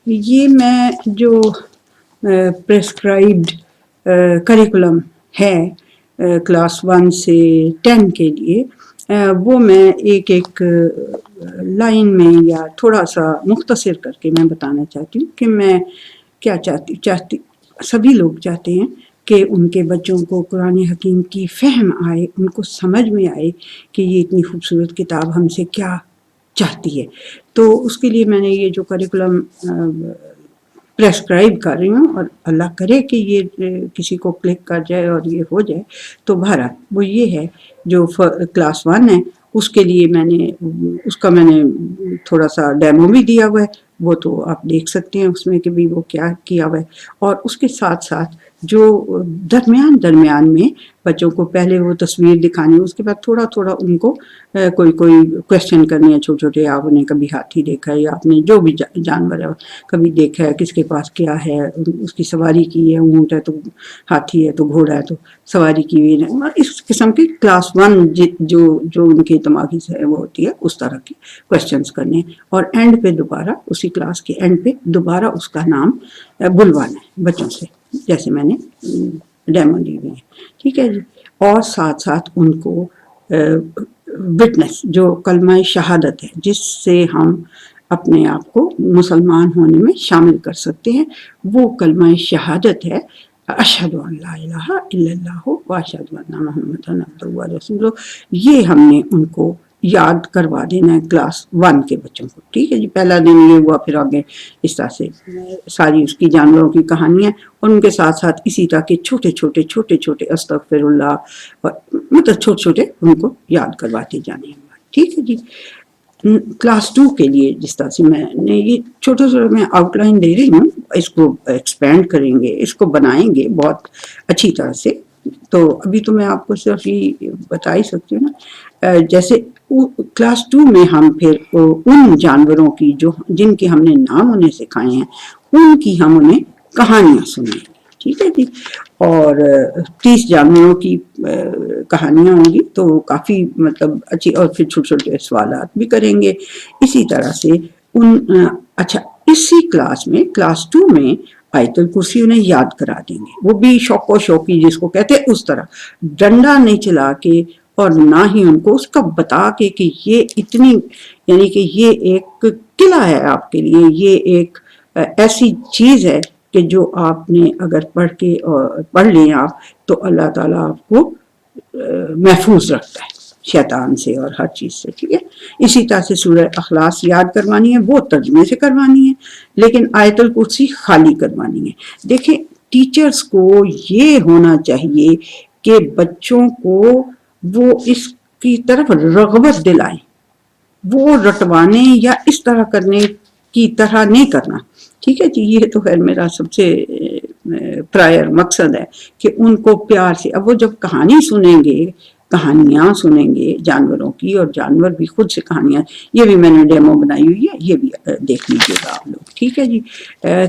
یہ میں جو پریسکرائبڈ کریکولم ہے کلاس 1 سے 10 کے لیے، وہ میں ایک ایک لائن میں یا تھوڑا سا مختصر کر کے میں بتانا چاہتی ہوں کہ میں کیا چاہتی سبھی لوگ چاہتے ہیں کہ ان کے بچوں کو قرآن حکیم کی فہم آئے، ان کو سمجھ میں آئے کہ یہ اتنی خوبصورت کتاب ہم سے کیا چاہتی ہے۔ تو اس کے لیے میں نے یہ جو کریکولم پریسکرائب کر رہی ہوں، اور اللہ کرے کہ یہ کسی کو کلک کر جائے اور یہ ہو جائے، تو بہرحال وہ یہ ہے جو کلاس 1 ہے اس کے لیے اس کا میں نے تھوڑا سا ڈیمو بھی دیا ہوا ہے، وہ تو آپ دیکھ سکتے ہیں اس میں کہ بھی وہ کیا کیا ہوا ہے۔ اور اس کے ساتھ ساتھ جو درمیان میں بچوں کو پہلے وہ تصویر دکھانی، اس کے بعد تھوڑا تھوڑا ان کو کوئی کویشچن کرنے ہیں چھوٹے چھوٹے۔ آپ نے کبھی ہاتھی دیکھا ہے، یا آپ نے جو بھی جانور ہے کبھی دیکھا ہے، کس کے پاس کیا ہے، اس کی سواری کی ہے، اونٹ ہے تو ہاتھی ہے تو گھوڑا ہے تو سواری کی ہوئی ہے، اس قسم کی کلاس 1 جو ان کی دماغی سے وہ ہوتی ہے اس طرح کی کویشچنس کرنے ہیں۔ اور اینڈ پہ دوبارہ اسی کلاس کے اینڈ پہ دوبارہ اس کا نام بلوانا ہے بچوں سے، جیسے میں نے ڈیمو دی ہوئی ہے، ٹھیک ہے جی۔ اور ساتھ ساتھ ان کو وٹنس جو کلمہ شہادت ہے، جس سے ہم اپنے آپ کو مسلمان ہونے میں شامل کر سکتے ہیں، وہ کلمہ شہادت ہے اشہد ان لا الہ الا اللہ و اشہد ان محمد عبدہ و رسولہ۔ یہ ہم نے ان کو یاد کروا دینا ہے کلاس 1 کے بچوں کو، ٹھیک ہے جی۔ پہلا دن یہ ہوا، پھر آگے اس طرح سے ساری اس کی جانوروں کی کہانیاں، اور ان کے ساتھ ساتھ اسی طرح کے چھوٹے چھوٹے استغفر اللہ، مطلب چھوٹے ان کو یاد کرواتے جانے ہیں، ٹھیک ہے جی۔ کلاس 2 کے لیے جس طرح سے میں نے یہ چھوٹا میں آؤٹ لائن دے رہی ہوں، اس کو ایکسپینڈ کریں گے، اس کو بنائیں گے بہت اچھی طرح سے۔ تو ابھی تو میں آپ کو صرف یہ بتا ہی سکتی ہوں نا، جیسے کلاس 2 میں ہم پھر ان جانوروں کی جن کے ہم نے نام انہیں سکھائے ہیں، ان کی ہم انہیں کہانیاں سنائیں گے، ٹھیک ہے جی۔ اور 30 جانوروں کی کہانیاں ہوں گی تو کافی مطلب اچھی، اور پھر چھوٹے سوالات بھی کریں گے اسی طرح سے۔ اچھا، اسی کلاس میں کلاس 2 میں آیت الکرسی انہیں یاد کرا دیں گے، وہ بھی شوق و شوقی جس کو کہتے ہیں اس طرح، ڈنڈا نہیں چلا کے اور نہ ہی ان کو اس کا بتا کے کہ یہ اتنی، یعنی کہ یہ ایک قلعہ ہے آپ کے لیے، یہ ایک ایسی چیز ہے کہ جو آپ نے اگر پڑھ لیں آپ تو اللہ تعالیٰ آپ کو محفوظ رکھتا ہے شیطان سے اور ہر چیز سے، ٹھیک ہے۔ اسی طرح سے سورہ اخلاص یاد کروانی ہے، وہ ترجمے سے کروانی ہے، لیکن آیت الکرسی خالی کروانی ہے۔ دیکھیں، ٹیچرز کو یہ ہونا چاہیے کہ بچوں کو وہ اس کی طرف رغبت دلائیں، وہ رٹوانے یا اس طرح کرنے کی طرح نہیں کرنا، ٹھیک ہے جی۔ یہ تو خیر میرا سب سے پرائر مقصد ہے کہ ان کو پیار سے، اب وہ جب کہانیاں سنیں گے جانوروں کی، اور جانور بھی خود سے کہانیاں، یہ بھی میں نے ڈیمو بنائی ہوئی ہے، یہ بھی دیکھ لیجیے گا آپ لوگ، ٹھیک ہے جی۔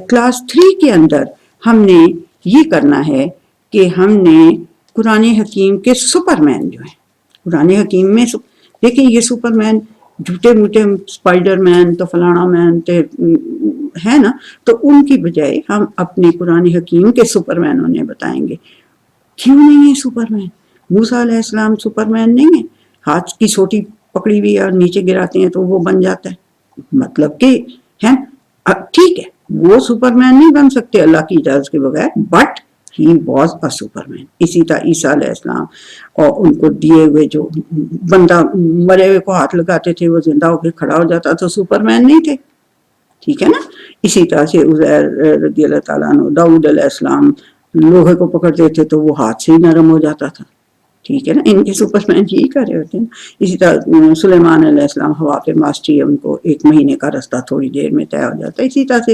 کلاس 3 کے اندر ہم نے یہ کرنا ہے کہ ہم نے قرآن حکیم کے سپرمین جو ہیں، قرآن حکیم میں دیکھیں یہ سپرمین جھوٹے موٹے اسپائڈر مین تو فلانا مین ہے نا، تو ان کی بجائے ہم اپنے قرآن حکیم کے سپرمین انہیں بتائیں گے۔ کیوں نہیں ہے سپرمین؟ موسیٰ علیہ السلام سپرمین نہیں ہے؟ ہاتھ کی سوٹی پکڑی ہوئی اور نیچے گراتے ہیں تو وہ بن جاتا ہے، مطلب کہ ہے ٹھیک ہے، وہ سپرمین نہیں بن سکتے اللہ کی اجازت کے بغیر، but he was a Superman. اسی طرح عیسیٰ علیہ السلام اور ان کو دیے ہوئے جو بندہ مرے ہوئے کو ہاتھ لگاتے تھے وہ زندہ ہو کے کھڑا ہو جاتا، تو سپرمین نہیں تھے، ٹھیک ہے نا۔ اسی طرح سے عزیر رضی اللہ تعالیٰ عنہ، داؤد علیہ السلام لوہے کو پکڑتے تھے تو وہ ہاتھ سے ہی نرم ہو جاتا تھا، ٹھیک ہے نا۔ ان کے سپرمین یہی کر رہے ہوتے ہیں۔ اسی طرح سلیمان علیہ السلام ہوا پہ ماسٹری ہے، ان کو 1 مہینے کا رستہ تھوڑی دیر میں طے ہو جاتا ہے۔ اسی طرح سے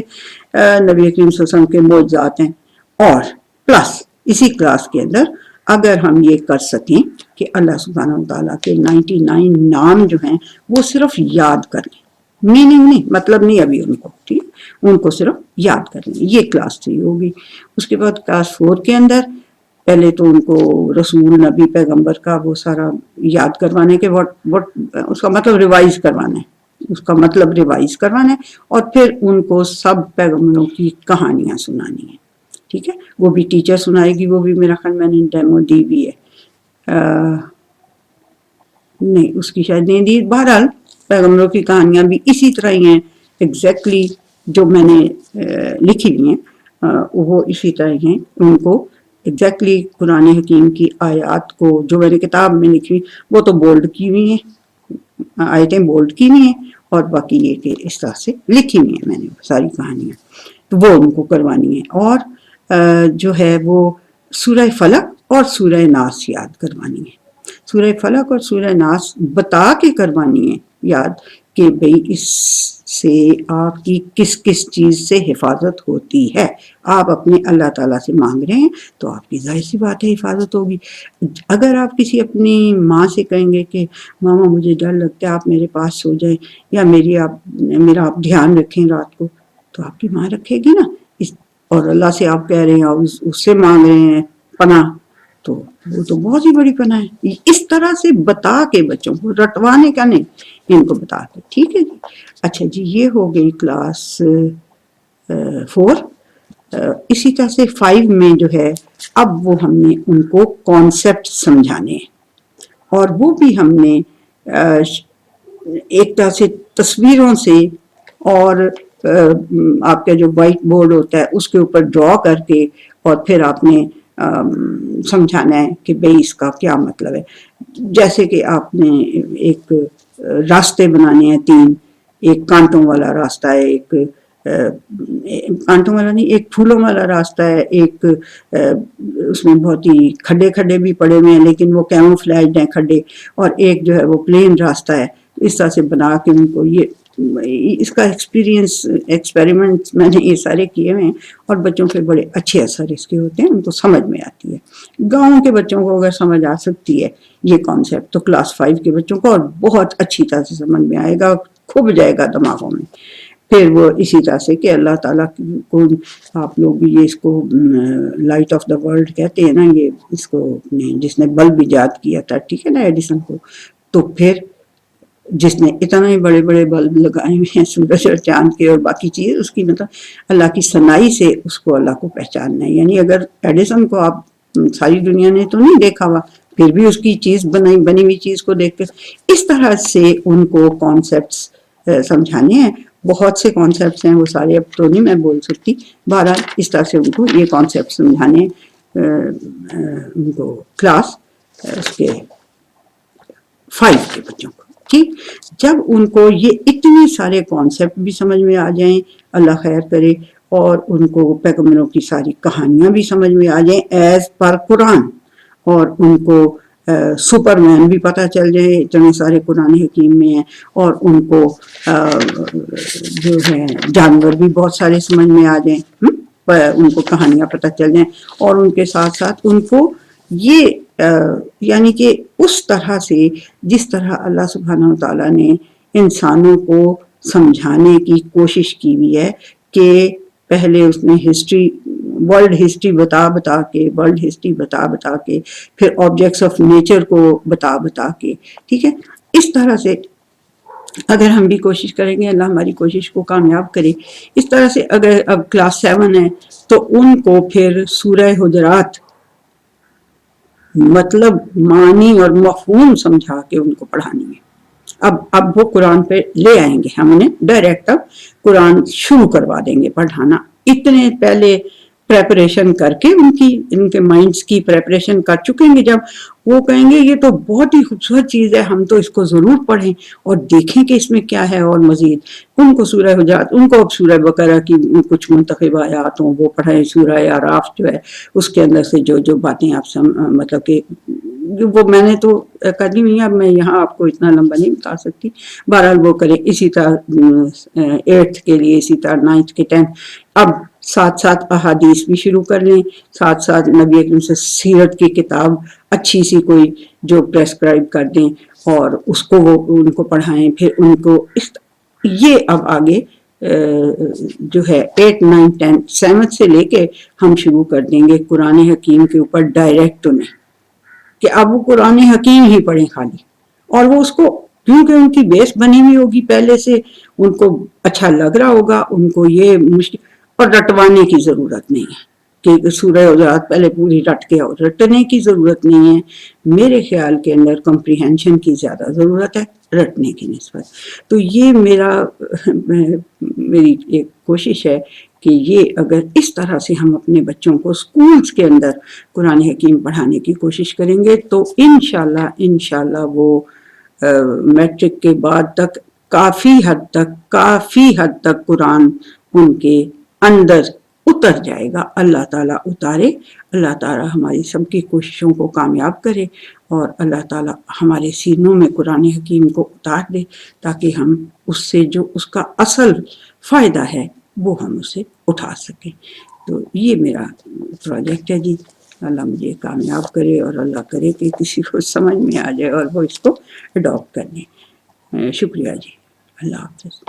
نبی کریم صلی اللہ علیہ وسلم کے معجزات ہیں۔ اور پلس اسی کلاس کے اندر اگر ہم یہ کر سکیں کہ اللہ سبحانہ وتعالیٰ کے 99 نام جو ہیں وہ صرف یاد کر لیں، میننگ نہیں، مطلب نہیں ابھی ان کو، ٹھیک، ان کو صرف یاد کر لیں، یہ کلاس 3 ہوگی۔ اس کے بعد کلاس 4 کے اندر پہلے تو ان کو رسول، نبی، پیغمبر کا وہ سارا یاد کروانے کے اس کا مطلب ریوائز کروانا ہے، اس کا مطلب ریوائز کروانا ہے، اور پھر ان کو سب پیغمبروں کی کہانیاں سنانی ہیں، ٹھیک ہے. وہ بھی ٹیچر سنائے گی، وہ بھی میرا خیال میں نے ڈیمو دی بھی ہے، نہیں اس کی شاید نہیں دی. بہرحال پیغمبروں کی کہانیاں بھی اسی طرح ہی ہیں ایگزیکٹلی جو میں نے لکھی ہوئی ہیں، وہ اسی طرح ہی ہیں. ان کو ایگزیکٹلی قرآن حکیم کی آیات کو جو میں نے کتاب میں لکھی وہ تو بولڈ کی ہوئی ہیں، آیتیں بولڈ کی ہوئی ہیں، اور باقی یہ کہ اس طرح سے لکھی ہوئی ہیں میں نے ساری کہانیاں، تو وہ ان کو کروانی ہے. اور جو ہے وہ سورہ فلق اور سورہ ناس یاد کروانی ہے. سورہ فلق اور سورہ ناس بتا کے کروانی ہے یاد کہ بھئی اس سے آپ کی کس کس چیز سے حفاظت ہوتی ہے. آپ اپنے اللہ تعالیٰ سے مانگ رہے ہیں تو آپ کی ظاہر سی بات ہے حفاظت ہوگی. اگر آپ کسی اپنی ماں سے کہیں گے کہ ماما مجھے ڈر لگتا ہے آپ میرے پاس سو جائیں یا میرا آپ دھیان رکھیں رات کو، تو آپ کی ماں رکھے گی نا. اور اللہ سے آپ کہہ رہے ہیں اور اس سے مانگ رہے ہیں پناہ، تو وہ تو بہت ہی بڑی پناہ ہے. اس طرح سے بتا کے بچوں کو، رٹوانے کا نہیں، ان کو بتا کے. ٹھیک ہے جی. اچھا جی، یہ ہو گئی کلاس 4. اسی طرح سے 5 میں جو ہے اب وہ ہم نے ان کو کانسیپٹ سمجھانے ہیں، اور وہ بھی ہم نے ایک طرح سے تصویروں سے، اور آپ کا جو وائٹ بورڈ ہوتا ہے اس کے اوپر ڈرا کر کے، اور پھر آپ نے سمجھانا ہے کہ بھئی اس کا کیا مطلب ہے. جیسے کہ آپ نے ایک راستے بنانے ہیں 3، ایک کانٹوں والا راستہ ہے، ایک کانٹوں والا نہیں، ایک پھولوں والا راستہ ہے، ایک اس میں بہت ہی کھڈے کھڈے بھی پڑے ہوئے ہیں لیکن وہ کیموفلیجڈ ہیں کھڈے، اور ایک جو ہے وہ پلین راستہ ہے. اس طرح سے بنا کے ان کو اس کا ایکسپیریمنٹ میں نے یہ سارے کیے ہوئے ہیں، اور بچوں کے بڑے اچھے اثر اس کے ہوتے ہیں، ان کو سمجھ میں آتی ہے. گاؤں کے بچوں کو اگر سمجھ آ سکتی ہے یہ کانسیپٹ تو کلاس 5 کے بچوں کو اور بہت اچھی طرح سے سمجھ میں آئے گا، کھب جائے گا دماغوں میں. پھر وہ اسی طرح سے کہ اللہ تعالیٰ کو آپ لوگ یہ اس کو لائٹ آف دا ورلڈ کہتے ہیں نا، یہ اس کو جس نے بلب ایجاد کیا تھا، ٹھیک ہے نا، ایڈیسن کو، تو پھر جس نے اتنا ہی بڑے بڑے بلب لگائے ہوئے ہیں سورج اور چاند کے اور باقی چیز، اس کی مطلب اللہ کی صنائی سے اس کو اللہ کو پہچاننا ہے. یعنی اگر ایڈیسن کو آپ ساری دنیا نے تو نہیں دیکھا ہوا، پھر بھی اس کی چیز بنی ہوئی چیز کو دیکھ کے اس طرح سے ان کو کانسیپٹس سمجھانے ہیں. بہت سے کانسیپٹس ہیں، وہ سارے اب تو نہیں میں بول سکتی. بہرحال اس طرح سے ان کو یہ کانسیپٹ سمجھانے ان کو کلاس اس کے 5 کے بچوں کو. ٹھیک، جب ان کو یہ اتنے سارے کانسیپٹ بھی سمجھ میں آ جائیں، اللہ خیر کرے، اور ان کو پیغمبروں کی ساری کہانیاں بھی سمجھ میں آ جائیں ایز پر قرآن، اور ان کو سپر مین بھی پتہ چل جائے اتنے سارے قرآن حکیم میں ہیں، اور ان کو جو ہے جانور بھی بہت سارے سمجھ میں آ جائیں، ان کو کہانیاں پتہ چل جائیں، اور ان کے ساتھ ساتھ ان کو یہ یعنی کہ اس طرح سے جس طرح اللہ سبحانہ وتعالیٰ نے انسانوں کو سمجھانے کی کوشش کی ہوئی ہے کہ پہلے اس نے ورلڈ ہسٹری بتا کے پھر آبجیکٹس آف نیچر کو بتا کے، ٹھیک ہے، اس طرح سے اگر ہم بھی کوشش کریں گے، اللہ ہماری کوشش کو کامیاب کرے. اس طرح سے اگر اب کلاس 7 ہے تو ان کو پھر سورہ حجرات مطلب معنی اور مفہوم سمجھا کے ان کو پڑھانی ہے. اب وہ قرآن پہ لے آئیں گے، ہم انہیں ڈائریکٹ اب قرآن شروع کروا دیں گے پڑھانا. اتنے پہلے پریپریشن کر کے ان کے مائنڈس کی پریپریشن کر چکیں گے، جب وہ کہیں گے یہ تو بہت ہی خوبصورت چیز ہے، ہم تو اس کو ضرور پڑھیں اور دیکھیں کہ اس میں کیا ہے. اور مزید ان کو سورہ حجرات، ان کو اب سورہ بقرہ کی کچھ منتخب آیات ہوں وہ پڑھیں، سورہ اعراف جو ہے اس کے اندر سے جو باتیں آپ مطلب کہ وہ میں نے تو کر لی ہوئی ہیں، اب میں یہاں آپ کو اتنا لمبا نہیں بتا سکتی. بہرحال وہ کریں. اسی طرح 8th کے لیے، اسی طرح 9th کے 10th اب ساتھ ساتھ احادیث بھی شروع کر لیں، ساتھ ساتھ نبی اکرم سے سیرت کی کتاب اچھی سی کوئی جو پریسکرائب کر دیں اور اس کو وہ ان کو پڑھائیں. پھر ان کو یہ اب آگے جو ہے 8, 9, 10 7 سے لے کے ہم شروع کر دیں گے قرآن حکیم کے اوپر ڈائریکٹ انہیں کہ اب وہ قرآن حکیم ہی پڑھیں خالی، اور وہ اس کو کیونکہ ان کی بیس بنی ہوئی ہوگی پہلے سے، ان کو اچھا لگ رہا ہوگا، ان کو یہ مشکل اور رٹوانے کی ضرورت نہیں ہے کہ سورہ حجرات پہلے پوری رٹ کے اور رٹنے کی ضرورت نہیں ہے. میرے خیال کے اندر کمپریہنشن کی زیادہ ضرورت ہے رٹنے کی نسبت. تو یہ میری ایک کوشش ہے کہ یہ اگر اس طرح سے ہم اپنے بچوں کو سکولز کے اندر قرآن حکیم پڑھانے کی کوشش کریں گے تو انشاءاللہ وہ میٹرک کے بعد تک کافی حد تک قرآن ان کے اندر اتر جائے گا. اللہ تعالیٰ اتارے، اللہ تعالیٰ ہماری سب کی کوششوں کو کامیاب کرے، اور اللہ تعالیٰ ہمارے سینوں میں قرآن حکیم کو اتار دے تاکہ ہم اس سے جو اس کا اصل فائدہ ہے وہ ہم اسے اٹھا سکیں. تو یہ میرا پروجیکٹ ہے جی. اللہ مجھے کامیاب کرے اور اللہ کرے کہ کسی کو سمجھ میں آ جائے اور وہ اس کو اڈاپٹ کر لیں. شکریہ جی. اللہ حافظ.